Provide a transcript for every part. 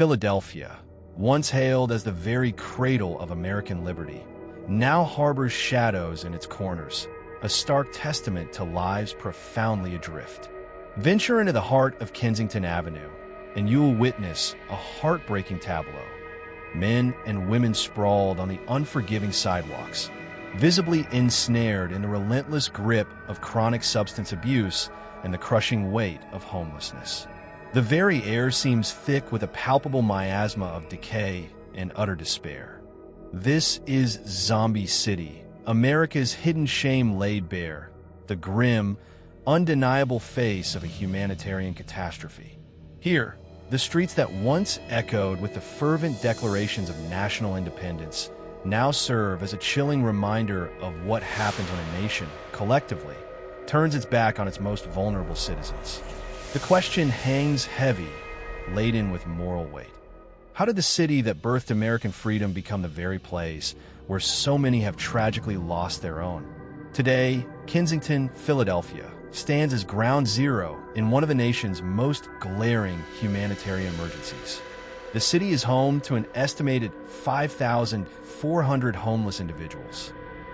Philadelphia, once hailed as the very cradle of American liberty, now harbors shadows in its corners, a stark testament to lives profoundly adrift. Venture into the heart of Kensington Avenue, and you will witness a heartbreaking tableau. Men and women sprawled on the unforgiving sidewalks, visibly ensnared in the relentless grip of chronic substance abuse and the crushing weight of homelessness. The very air seems thick with a palpable miasma of decay and utter despair. This is Zombie City, America's hidden shame laid bare, the grim, undeniable face of a humanitarian catastrophe. Here, the streets that once echoed with the fervent declarations of national independence now serve as a chilling reminder of what happens when a nation, collectively, turns its back on its most vulnerable citizens. The question hangs heavy, laden with moral weight. How did the city that birthed American freedom become the very place where so many have tragically lost their own? Today, Kensington, Philadelphia, stands as ground zero in one of the nation's most glaring humanitarian emergencies. The city is home to an estimated 5,400 homeless individuals.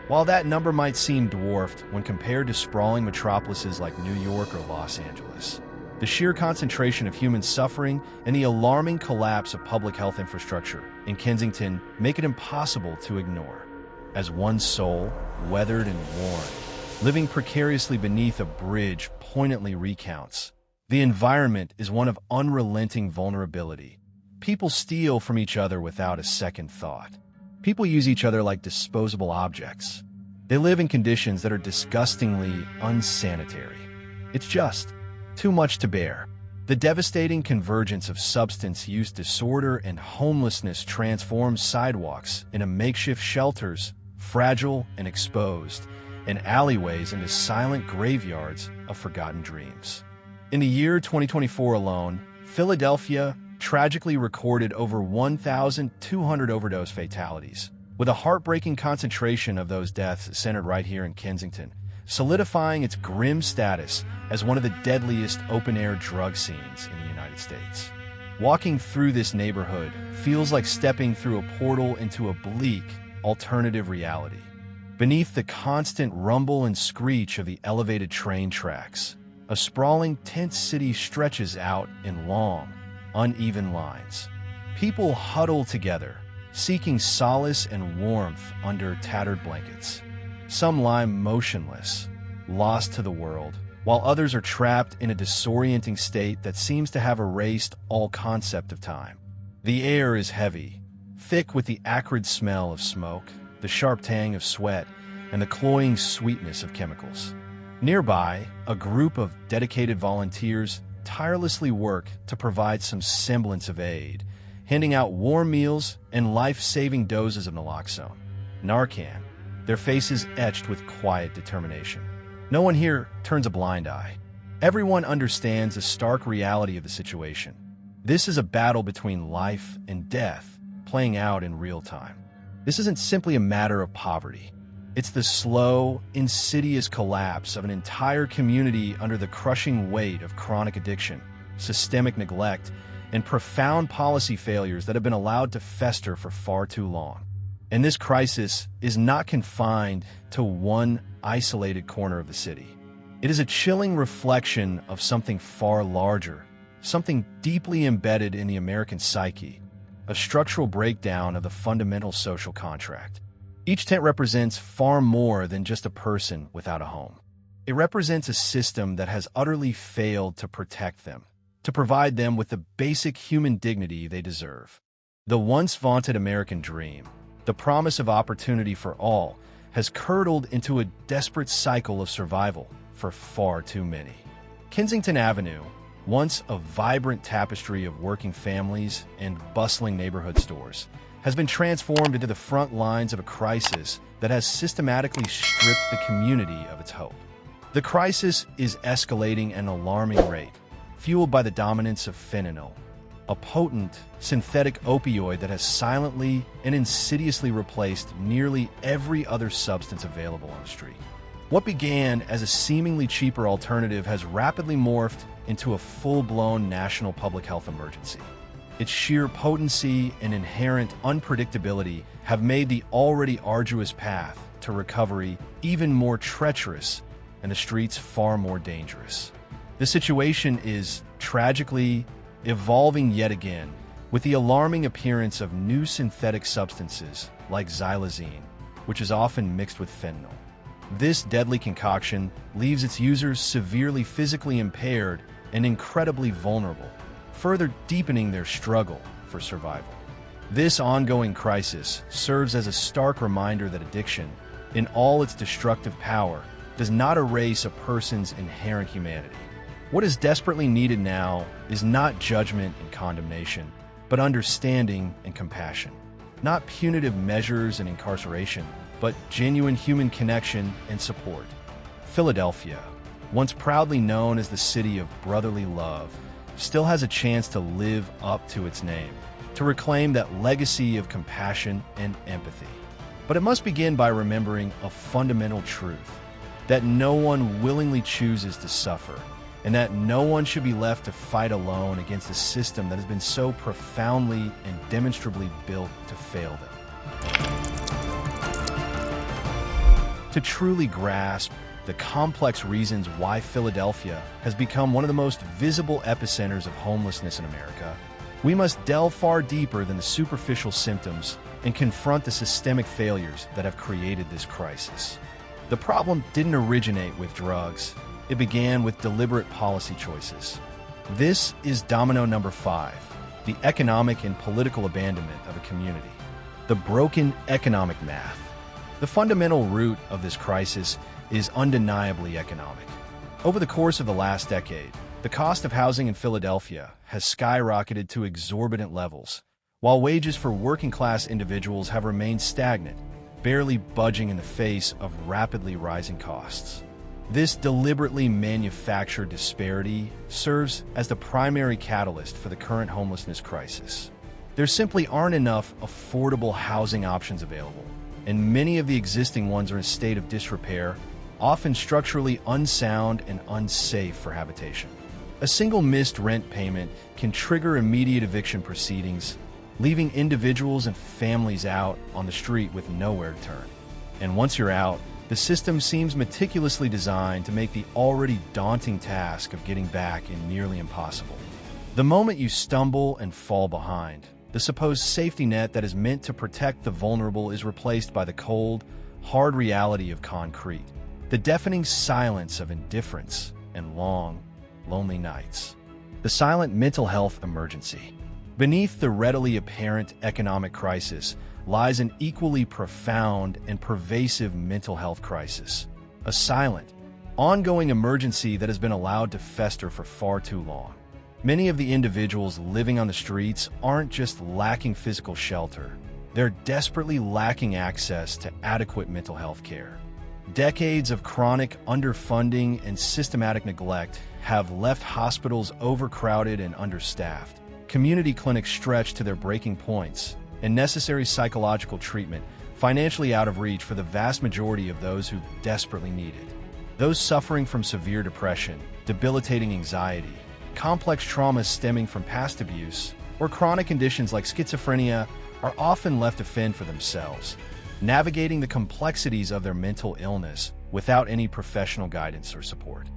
While that number might seem dwarfed when compared to sprawling metropolises like New York or Los Angeles, the sheer concentration of human suffering and the alarming collapse of public health infrastructure in Kensington make it impossible to ignore. As one soul, weathered and worn, living precariously beneath a bridge poignantly recounts, the environment is one of unrelenting vulnerability. People steal from each other without a second thought. People use each other like disposable objects. They live in conditions that are disgustingly unsanitary. It's just too much to bear. The devastating convergence of substance use disorder and homelessness transforms sidewalks into makeshift shelters, fragile and exposed, and alleyways into silent graveyards of forgotten dreams. In the year 2024 alone, Philadelphia tragically recorded over 1,200 overdose fatalities, with a heartbreaking concentration of those deaths centered right here in Kensington, solidifying its grim status as one of the deadliest open-air drug scenes in the United States. Walking through this neighborhood feels like stepping through a portal into a bleak, alternative reality. Beneath the constant rumble and screech of the elevated train tracks, a sprawling tent city stretches out in long, uneven lines. People huddle together, seeking solace and warmth under tattered blankets. Some lie motionless, lost to the world, while others are trapped in a disorienting state that seems to have erased all concept of time. The air is heavy, thick with the acrid smell of smoke, the sharp tang of sweat, and the cloying sweetness of chemicals. Nearby, a group of dedicated volunteers tirelessly work to provide some semblance of aid, handing out warm meals and life-saving doses of naloxone, Narcan, their faces etched with quiet determination. No one here turns a blind eye. Everyone understands the stark reality of the situation. This is a battle between life and death, playing out in real time. This isn't simply a matter of poverty. It's the slow, insidious collapse of an entire community under the crushing weight of chronic addiction, systemic neglect, and profound policy failures that have been allowed to fester for far too long. And this crisis is not confined to one isolated corner of the city. It is a chilling reflection of something far larger, something deeply embedded in the American psyche, a structural breakdown of the fundamental social contract. Each tent represents far more than just a person without a home. It represents a system that has utterly failed to protect them, to provide them with the basic human dignity they deserve. The once vaunted American dream, the promise of opportunity for all, has curdled into a desperate cycle of survival for far too many. Kensington Avenue, once a vibrant tapestry of working families and bustling neighborhood stores, has been transformed into the front lines of a crisis that has systematically stripped the community of its hope. The crisis is escalating at an alarming rate, fueled by the dominance of fentanyl, a potent synthetic opioid that has silently and insidiously replaced nearly every other substance available on the street. What began as a seemingly cheaper alternative has rapidly morphed into a full-blown national public health emergency. Its sheer potency and inherent unpredictability have made the already arduous path to recovery even more treacherous and the streets far more dangerous. The situation is, tragically, evolving yet again, with the alarming appearance of new synthetic substances like xylazine, which is often mixed with fentanyl. This deadly concoction leaves its users severely physically impaired and incredibly vulnerable, further deepening their struggle for survival. This ongoing crisis serves as a stark reminder that addiction, in all its destructive power, does not erase a person's inherent humanity. What is desperately needed now is not judgment and condemnation, but understanding and compassion. Not punitive measures and incarceration, but genuine human connection and support. Philadelphia, once proudly known as the city of brotherly love, still has a chance to live up to its name, to reclaim that legacy of compassion and empathy. But it must begin by remembering a fundamental truth, that no one willingly chooses to suffer, and that no one should be left to fight alone against a system that has been so profoundly and demonstrably built to fail them. To truly grasp the complex reasons why Philadelphia has become one of the most visible epicenters of homelessness in America, we must delve far deeper than the superficial symptoms and confront the systemic failures that have created this crisis. The problem didn't originate with drugs. It began with deliberate policy choices. This is domino number 5, the economic and political abandonment of a community. The broken economic math. The fundamental root of this crisis is undeniably economic. Over the course of the last decade, the cost of housing in Philadelphia has skyrocketed to exorbitant levels, while wages for working-class individuals have remained stagnant, barely budging in the face of rapidly rising costs. This deliberately manufactured disparity serves as the primary catalyst for the current homelessness crisis. There simply aren't enough affordable housing options available, and many of the existing ones are in a state of disrepair, often structurally unsound and unsafe for habitation. A single missed rent payment can trigger immediate eviction proceedings, leaving individuals and families out on the street with nowhere to turn. And once you're out, the system seems meticulously designed to make the already daunting task of getting back nearly impossible. The moment you stumble and fall behind, the supposed safety net that is meant to protect the vulnerable is replaced by the cold, hard reality of concrete, the deafening silence of indifference and long, lonely nights. The silent mental health emergency. Beneath the readily apparent economic crisis lies an equally profound and pervasive mental health crisis, a silent, ongoing emergency that has been allowed to fester for far too long. Many of the individuals living on the streets aren't just lacking physical shelter, they're desperately lacking access to adequate mental health care. Decades of chronic underfunding and systematic neglect have left hospitals overcrowded and understaffed, community clinics stretched to their breaking points, and necessary psychological treatment financially out of reach for the vast majority of those who desperately need it. Those suffering from severe depression, debilitating anxiety, complex traumas stemming from past abuse, or chronic conditions like schizophrenia are often left to fend for themselves, navigating the complexities of their mental illness without any professional guidance or support.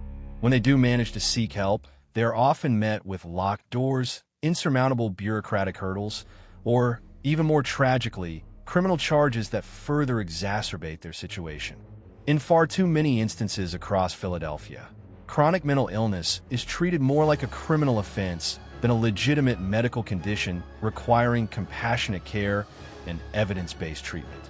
When they do manage to seek help, they are often met with locked doors, insurmountable bureaucratic hurdles, or, even more tragically, criminal charges that further exacerbate their situation. In far too many instances across Philadelphia, chronic mental illness is treated more like a criminal offense than a legitimate medical condition requiring compassionate care and evidence-based treatment.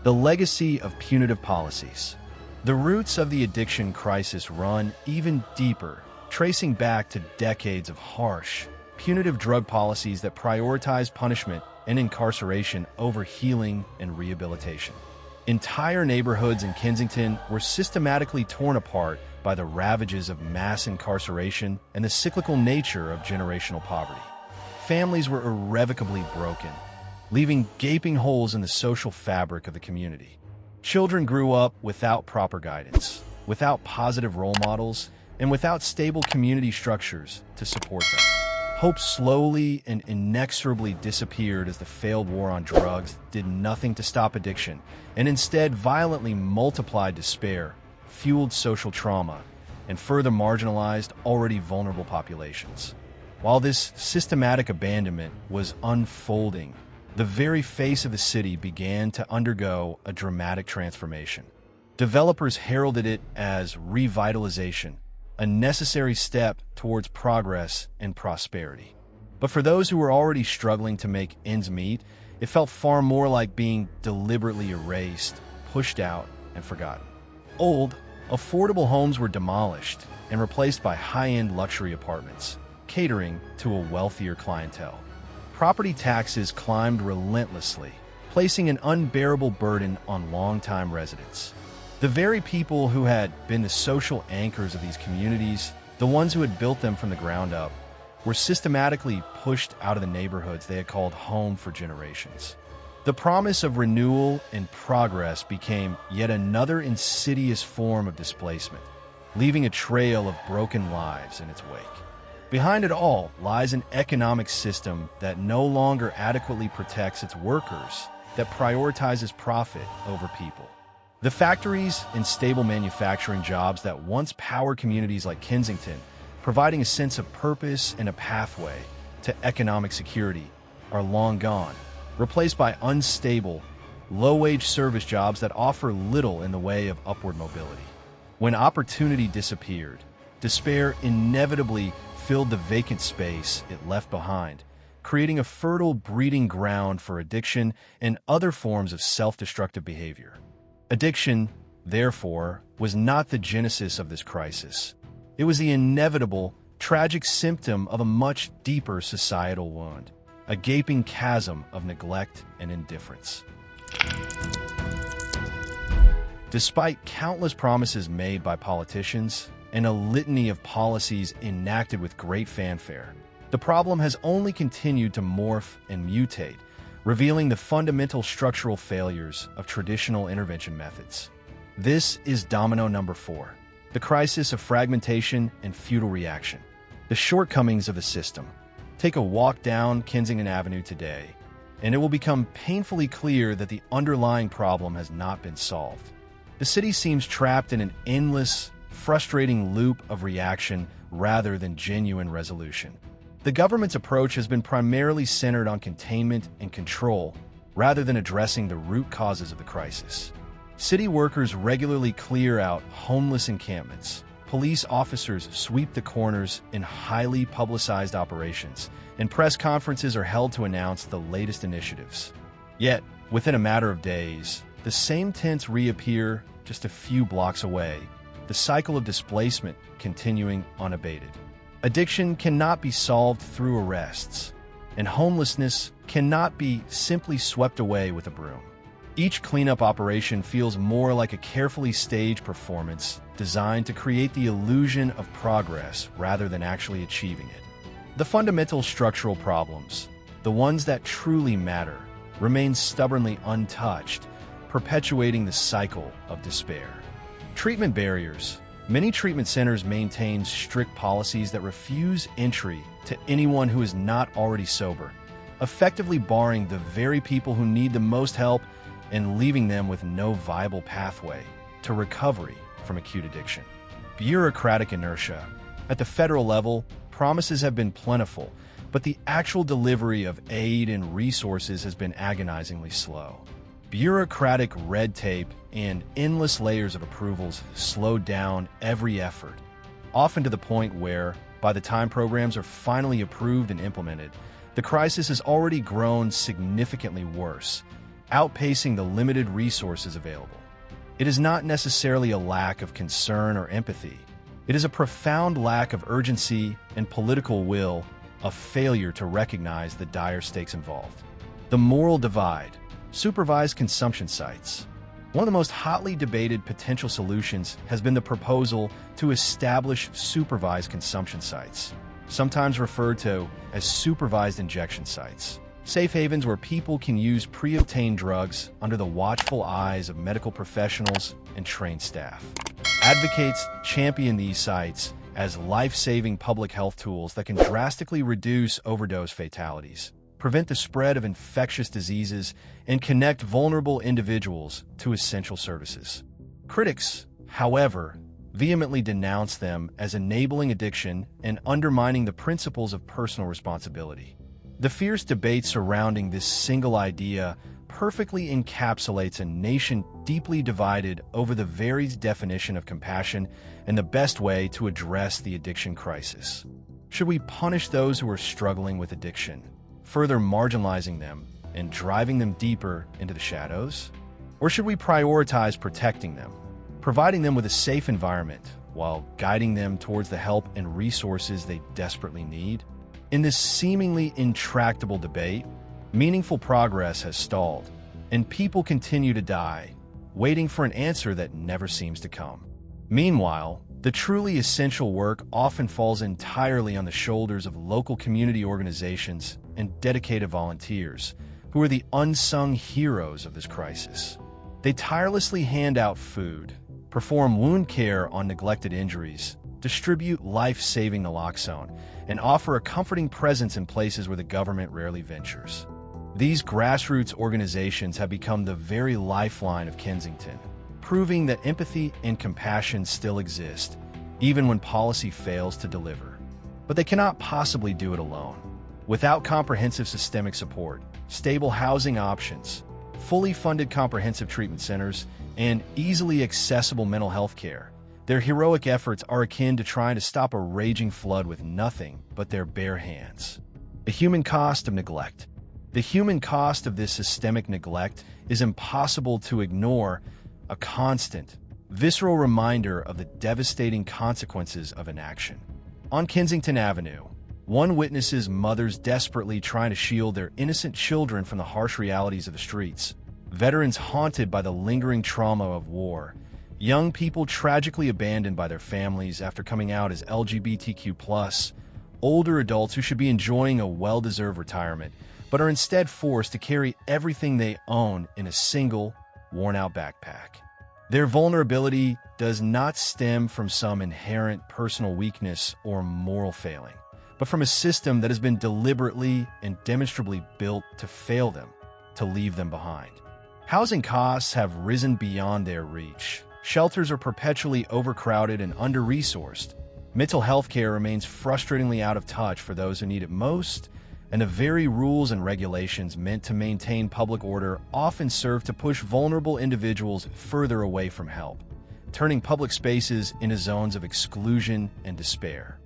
The legacy of punitive policies. The roots of the addiction crisis run even deeper, tracing back to decades of harsh, punitive drug policies that prioritize punishment and incarceration over healing and rehabilitation. Entire neighborhoods in Kensington were systematically torn apart by the ravages of mass incarceration and the cyclical nature of generational poverty. Families were irrevocably broken, leaving gaping holes in the social fabric of the community. Children grew up without proper guidance, without positive role models, and without stable community structures to support them. Hope slowly and inexorably disappeared as the failed war on drugs did nothing to stop addiction, and instead violently multiplied despair, fueled social trauma, and further marginalized already vulnerable populations. While this systematic abandonment was unfolding, the very face of the city began to undergo a dramatic transformation. Developers heralded it as revitalization, a necessary step towards progress and prosperity. But for those who were already struggling to make ends meet, it felt far more like being deliberately erased, pushed out, and forgotten. Old, affordable homes were demolished and replaced by high-end luxury apartments, catering to a wealthier clientele. Property taxes climbed relentlessly, placing an unbearable burden on longtime residents. The very people who had been the social anchors of these communities, the ones who had built them from the ground up, were systematically pushed out of the neighborhoods they had called home for generations. The promise of renewal and progress became yet another insidious form of displacement, leaving a trail of broken lives in its wake. Behind it all lies an economic system that no longer adequately protects its workers, that prioritizes profit over people. The factories and stable manufacturing jobs that once powered communities like Kensington, providing a sense of purpose and a pathway to economic security, are long gone, replaced by unstable, low-wage service jobs that offer little in the way of upward mobility. When opportunity disappeared, despair inevitably filled the vacant space it left behind, creating a fertile breeding ground for addiction and other forms of self-destructive behavior. Addiction, therefore, was not the genesis of this crisis. It was the inevitable, tragic symptom of a much deeper societal wound, a gaping chasm of neglect and indifference. Despite countless promises made by politicians and a litany of policies enacted with great fanfare, the problem has only continued to morph and mutate, revealing the fundamental structural failures of traditional intervention methods. This is domino number 4, the crisis of fragmentation and feudal reaction, the shortcomings of the system. Take a walk down Kensington Avenue today, and it will become painfully clear that the underlying problem has not been solved. The city seems trapped in an endless, frustrating loop of reaction rather than genuine resolution. The government's approach has been primarily centered on containment and control, rather than addressing the root causes of the crisis. City workers regularly clear out homeless encampments. Police officers sweep the corners in highly publicized operations, and press conferences are held to announce the latest initiatives. Yet, within a matter of days, the same tents reappear just a few blocks away, the cycle of displacement continuing unabated. Addiction cannot be solved through arrests, and homelessness cannot be simply swept away with a broom. Each cleanup operation feels more like a carefully staged performance designed to create the illusion of progress rather than actually achieving it. The fundamental structural problems, the ones that truly matter, remain stubbornly untouched, perpetuating the cycle of despair. Treatment barriers. Many treatment centers maintain strict policies that refuse entry to anyone who is not already sober, effectively barring the very people who need the most help and leaving them with no viable pathway to recovery from acute addiction. Bureaucratic inertia. At the federal level, promises have been plentiful, but the actual delivery of aid and resources has been agonizingly slow. Bureaucratic red tape and endless layers of approvals slow down every effort, often to the point where, by the time programs are finally approved and implemented, the crisis has already grown significantly worse, outpacing the limited resources available. It is not necessarily a lack of concern or empathy. It is a profound lack of urgency and political will, a failure to recognize the dire stakes involved. The moral divide. Supervised consumption sites. One of the most hotly debated potential solutions has been the proposal to establish supervised consumption sites, sometimes referred to as supervised injection sites. Safe havens where people can use pre-obtained drugs under the watchful eyes of medical professionals and trained staff. Advocates champion these sites as life-saving public health tools that can drastically reduce overdose fatalities, prevent the spread of infectious diseases, and connect vulnerable individuals to essential services. Critics, however, vehemently denounce them as enabling addiction and undermining the principles of personal responsibility. The fierce debate surrounding this single idea perfectly encapsulates a nation deeply divided over the very definition of compassion and the best way to address the addiction crisis. Should we punish those who are struggling with addiction, further marginalizing them and driving them deeper into the shadows? Or should we prioritize protecting them, providing them with a safe environment while guiding them towards the help and resources they desperately need? In this seemingly intractable debate, meaningful progress has stalled, and people continue to die, waiting for an answer that never seems to come. Meanwhile, the truly essential work often falls entirely on the shoulders of local community organizations and dedicated volunteers, who are the unsung heroes of this crisis. They tirelessly hand out food, perform wound care on neglected injuries, distribute life-saving naloxone, and offer a comforting presence in places where the government rarely ventures. These grassroots organizations have become the very lifeline of Kensington, proving that empathy and compassion still exist, even when policy fails to deliver. But they cannot possibly do it alone. Without comprehensive systemic support, stable housing options, fully funded comprehensive treatment centers, and easily accessible mental health care, their heroic efforts are akin to trying to stop a raging flood with nothing but their bare hands. The human cost of neglect. The human cost of this systemic neglect is impossible to ignore, a constant, visceral reminder of the devastating consequences of inaction. On Kensington Avenue, one witnesses mothers desperately trying to shield their innocent children from the harsh realities of the streets, veterans haunted by the lingering trauma of war, young people tragically abandoned by their families after coming out as LGBTQ+, older adults who should be enjoying a well-deserved retirement, but are instead forced to carry everything they own in a single, worn-out backpack. Their vulnerability does not stem from some inherent personal weakness or moral failing, but from a system that has been deliberately and demonstrably built to fail them, to leave them behind. Housing costs have risen beyond their reach. Shelters are perpetually overcrowded and under-resourced. Mental health care remains frustratingly out of touch for those who need it most, and the very rules and regulations meant to maintain public order often serve to push vulnerable individuals further away from help, turning public spaces into zones of exclusion and despair.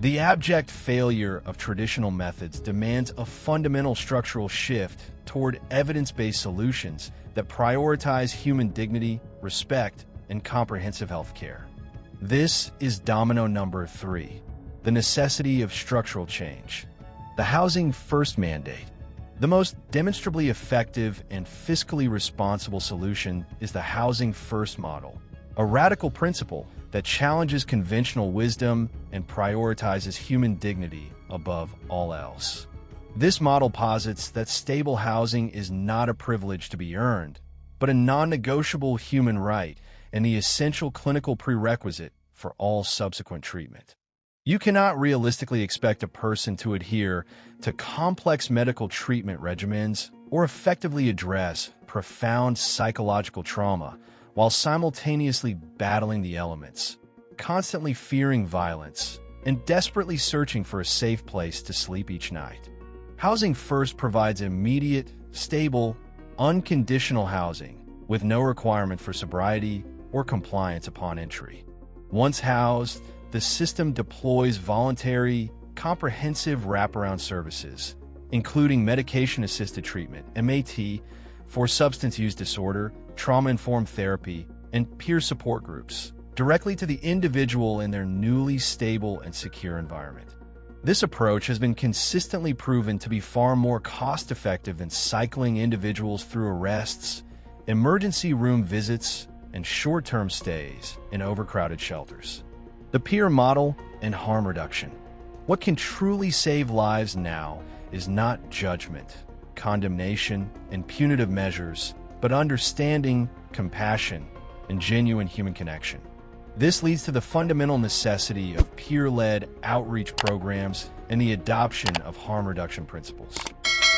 The abject failure of traditional methods demands a fundamental structural shift toward evidence-based solutions that prioritize human dignity, respect, and comprehensive health care. This is domino number 3, the necessity of structural change. The Housing First mandate. The most demonstrably effective and fiscally responsible solution is the Housing First model, a radical principle that challenges conventional wisdom and prioritizes human dignity above all else. This model posits that stable housing is not a privilege to be earned, but a non-negotiable human right and the essential clinical prerequisite for all subsequent treatment. You cannot realistically expect a person to adhere to complex medical treatment regimens or effectively address profound psychological trauma while simultaneously battling the elements, constantly fearing violence, and desperately searching for a safe place to sleep each night. Housing First provides immediate, stable, unconditional housing with no requirement for sobriety or compliance upon entry. Once housed, the system deploys voluntary, comprehensive wraparound services, including medication-assisted treatment, MAT, for substance use disorder, trauma-informed therapy, and peer support groups, directly to the individual in their newly stable and secure environment. This approach has been consistently proven to be far more cost-effective than cycling individuals through arrests, emergency room visits, and short-term stays in overcrowded shelters. The peer model and harm reduction. What can truly save lives now is not judgment, condemnation, and punitive measures, but understanding, compassion, and genuine human connection. This leads to the fundamental necessity of peer-led outreach programs and the adoption of harm reduction principles.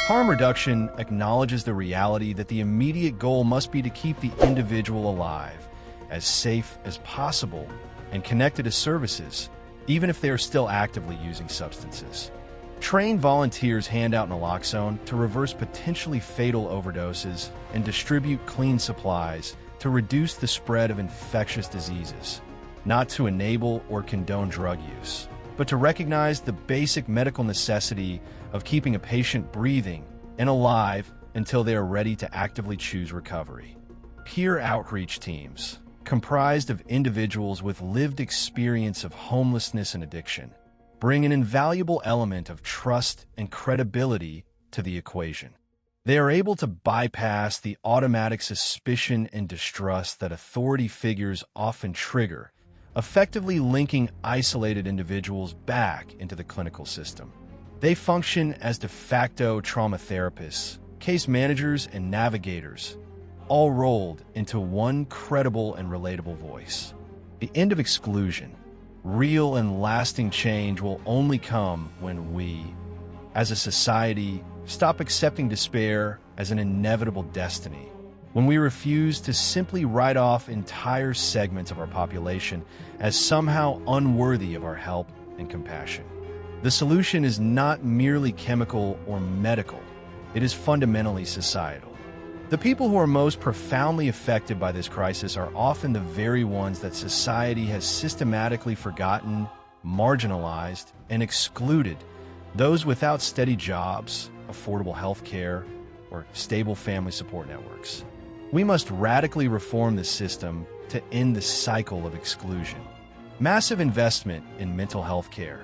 Harm reduction acknowledges the reality that the immediate goal must be to keep the individual alive, as safe as possible, and connected to services, even if they are still actively using substances. Trained volunteers hand out naloxone to reverse potentially fatal overdoses and distribute clean supplies to reduce the spread of infectious diseases, not to enable or condone drug use, but to recognize the basic medical necessity of keeping a patient breathing and alive until they are ready to actively choose recovery. Peer outreach teams, comprised of individuals with lived experience of homelessness and addiction, bring an invaluable element of trust and credibility to the equation. They are able to bypass the automatic suspicion and distrust that authority figures often trigger, effectively linking isolated individuals back into the clinical system. They function as de facto trauma therapists, case managers, and navigators, all rolled into one credible and relatable voice. The end of exclusion, real and lasting change, will only come when we, as a society, stop accepting despair as an inevitable destiny, when we refuse to simply write off entire segments of our population as somehow unworthy of our help and compassion. The solution is not merely chemical or medical, it is fundamentally societal. The people who are most profoundly affected by this crisis are often the very ones that society has systematically forgotten, marginalized, and excluded: those without steady jobs, affordable health care, or stable family support networks. We must radically reform the system to end the cycle of exclusion. Massive investment in mental health care,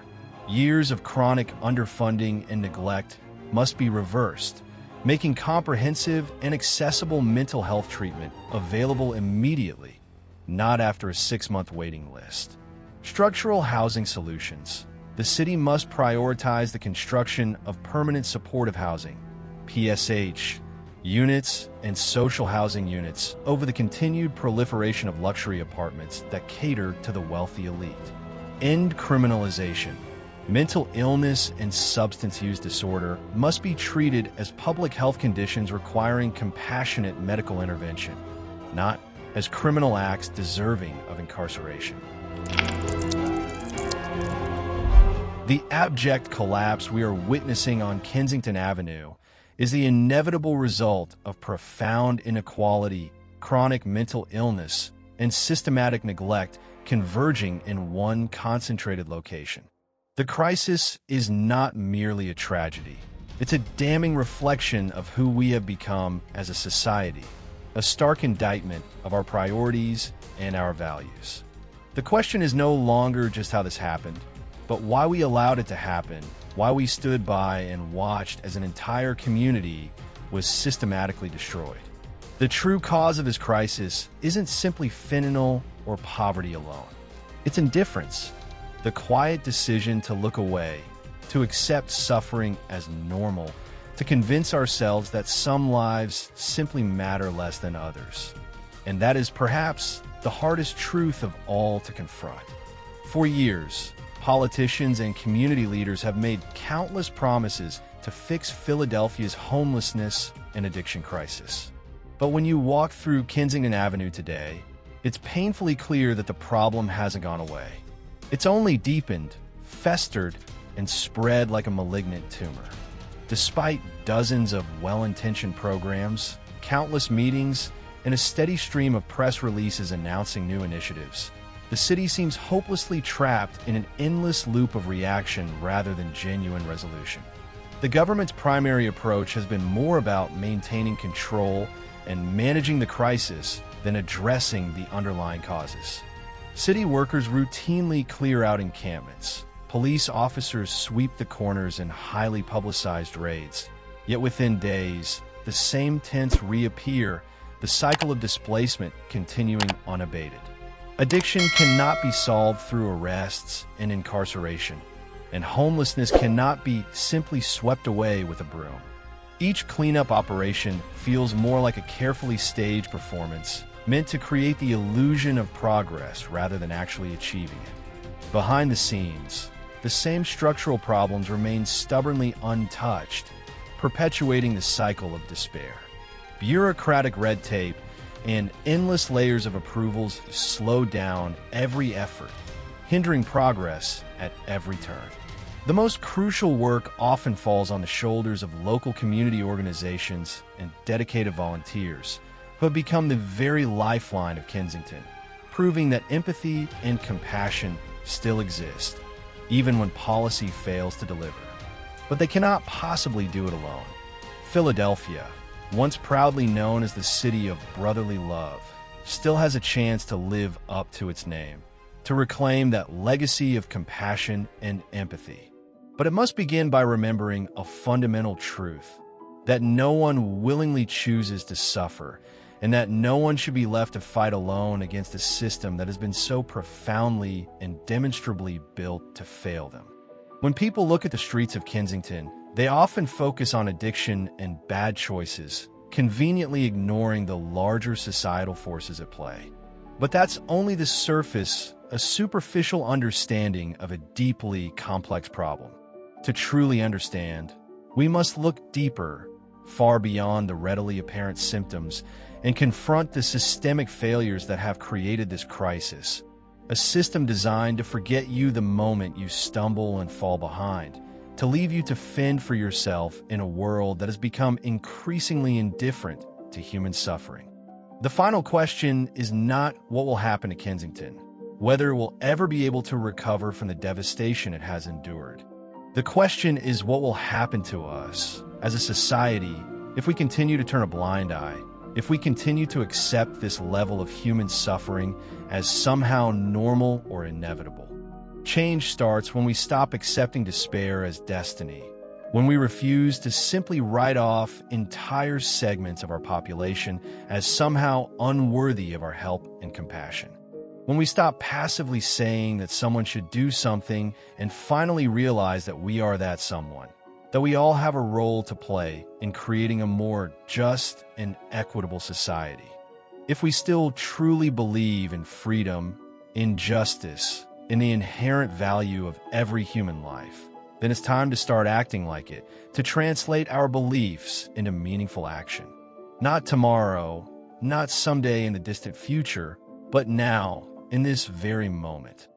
years of chronic underfunding and neglect must be reversed, making comprehensive and accessible mental health treatment available immediately, not after a 6-month waiting list. Structural housing solutions. The city must prioritize the construction of permanent supportive housing, PSH, units and social housing units over the continued proliferation of luxury apartments that cater to the wealthy elite. End criminalization. Mental illness and substance use disorder must be treated as public health conditions requiring compassionate medical intervention, not as criminal acts deserving of incarceration. The abject collapse we are witnessing on Kensington Avenue is the inevitable result of profound inequality, chronic mental illness, and systematic neglect converging in one concentrated location. The crisis is not merely a tragedy. It's a damning reflection of who we have become as a society, a stark indictment of our priorities and our values. The question is no longer just how this happened, but why we allowed it to happen, why we stood by and watched as an entire community was systematically destroyed. The true cause of this crisis isn't simply fentanyl or poverty alone. It's indifference, the quiet decision to look away, to accept suffering as normal, to convince ourselves that some lives simply matter less than others. And that is perhaps the hardest truth of all to confront. For years, politicians and community leaders have made countless promises to fix Philadelphia's homelessness and addiction crisis. But when you walk through Kensington Avenue today, it's painfully clear that the problem hasn't gone away. It's only deepened, festered, and spread like a malignant tumor. Despite dozens of well-intentioned programs, countless meetings, and a steady stream of press releases announcing new initiatives, the city seems hopelessly trapped in an endless loop of reaction rather than genuine resolution. The government's primary approach has been more about maintaining control and managing the crisis than addressing the underlying causes. City workers routinely clear out encampments. Police officers sweep the corners in highly publicized raids. Yet within days, the same tents reappear, the cycle of displacement continuing unabated. Addiction cannot be solved through arrests and incarceration, and homelessness cannot be simply swept away with a broom. Each cleanup operation feels more like a carefully staged performance, meant to create the illusion of progress rather than actually achieving it. Behind the scenes, the same structural problems remain stubbornly untouched, perpetuating the cycle of despair. Bureaucratic red tape and endless layers of approvals slow down every effort, hindering progress at every turn. The most crucial work often falls on the shoulders of local community organizations and dedicated volunteers, who have become the very lifeline of Kensington, proving that empathy and compassion still exist, even when policy fails to deliver. But they cannot possibly do it alone. Philadelphia, once proudly known as the city of brotherly love, still has a chance to live up to its name, to reclaim that legacy of compassion and empathy. But it must begin by remembering a fundamental truth, that no one willingly chooses to suffer, and that no one should be left to fight alone against a system that has been so profoundly and demonstrably built to fail them. When people look at the streets of Kensington, they often focus on addiction and bad choices, conveniently ignoring the larger societal forces at play. But that's only the surface, a superficial understanding of a deeply complex problem. To truly understand, we must look deeper, far beyond the readily apparent symptoms, and confront the systemic failures that have created this crisis. A system designed to forget you the moment you stumble and fall behind, to leave you to fend for yourself in a world that has become increasingly indifferent to human suffering. The final question is not what will happen to Kensington, whether it will ever be able to recover from the devastation it has endured. The question is what will happen to us as a society if we continue to turn a blind eye, if we continue to accept this level of human suffering as somehow normal or inevitable. Change starts when we stop accepting despair as destiny, when we refuse to simply write off entire segments of our population as somehow unworthy of our help and compassion. When we stop passively saying that someone should do something and finally realize that we are that someone, that we all have a role to play in creating a more just and equitable society. If we still truly believe in freedom, in justice, in the inherent value of every human life, then it's time to start acting like it, to translate our beliefs into meaningful action. Not tomorrow, not someday in the distant future, but now, in this very moment.